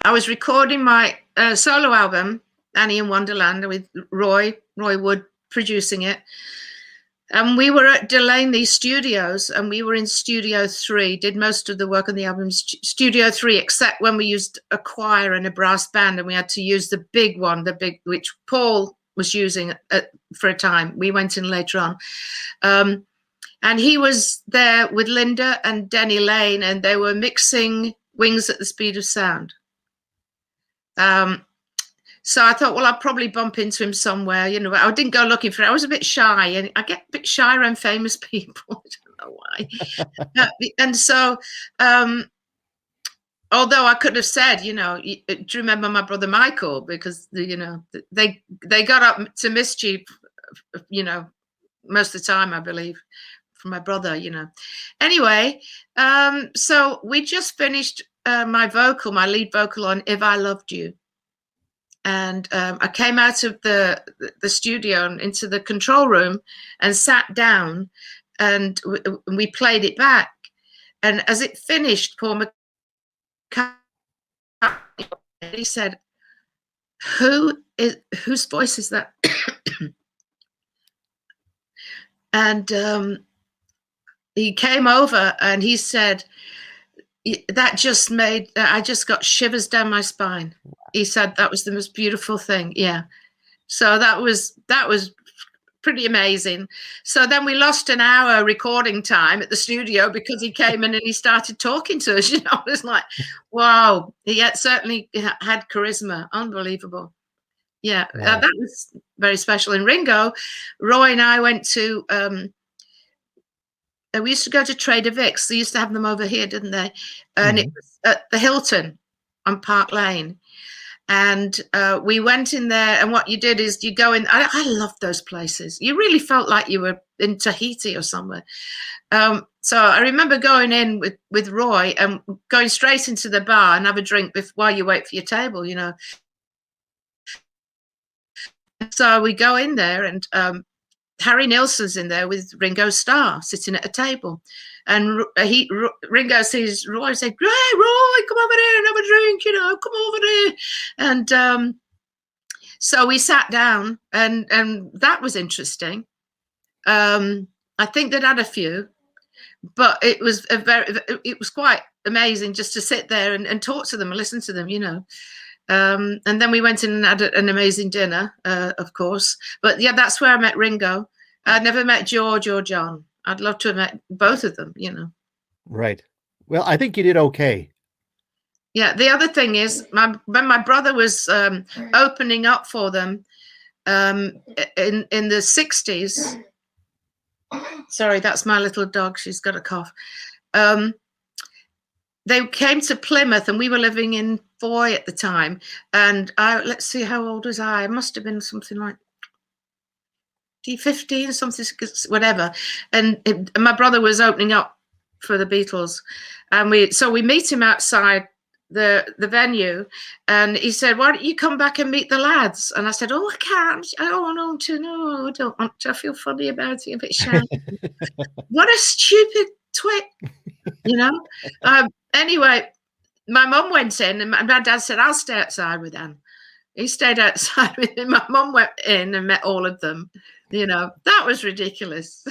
I was recording my solo album, In Wonderland, with Roy Wood producing it. And we were at Delaney Studios, and we were in Studio 3, did most of the work on the album, Studio 3, except when we used a choir and a brass band, and we had to use the big one, which Paul was using for a time. We went in later on. And he was there with Linda and Denny Lane, and they were mixing Wings at the Speed of Sound. So I thought, well, I'll probably bump into him somewhere. You know, I didn't go looking for it. I was a bit shy, and I get a bit shy around famous people. I don't know why. And so, although I could have said, you know, do you remember my brother Michael? Because, you know, they got up to mischief, you know, most of the time, I believe, from my brother, you know. Anyway, so we just finished my lead vocal on If I Loved You. And I came out of the studio and into the control room and sat down, and we played it back. And as it finished, Paul McCartney, he said, whose voice is that? And he came over and he said, that just made, I just got shivers down my spine. He said that was the most beautiful thing. Yeah. So that was pretty amazing. So then we lost an hour recording time at the studio because he came in and he started talking to us. You know, it was like, wow, he certainly had charisma. Unbelievable. Yeah, wow. That was very special. And Ringo, Roy and I went to, we used to go to Trader Vic's. They used to have them over here, didn't they? And it was at the Hilton on Park Lane. And we went in there, and what you did is you go in. I love those places. You really felt like you were in Tahiti or somewhere. So I remember going in with Roy and going straight into the bar and have a drink while you wait for your table, you know. So we go in there, and Harry Nilsson's in there with Ringo Starr sitting at a table. And Ringo sees Roy and says, "Hey, Roy, come over there and have a drink, you know, come over there." And so we sat down, and that was interesting. I think they'd had a few, but it was quite amazing just to sit there and talk to them and listen to them, you know. And then we went in and had an amazing dinner, of course. But yeah, that's where I met Ringo. I never met George or John. I'd love to have met both of them, you know. Right. Well, I think you did okay. Yeah. The other thing is, when my brother was opening up for them in the 60s. Sorry, that's my little dog. She's got a cough. They came to Plymouth, and we were living in Foy at the time. And let's see, how old was I? I must have been something like 15, something, whatever. And my brother was opening up for the Beatles, and we meet him outside the venue, and he said, "Why don't you come back and meet the lads?" And I said, "Oh, I can't. I don't want to. No, I don't want to. I feel funny about it, a bit shy." What a stupid twit, you know. Anyway, my mum went in, and my dad said, "I'll stay outside with them." He stayed outside with him. My mum went in and met all of them. You know, that was ridiculous.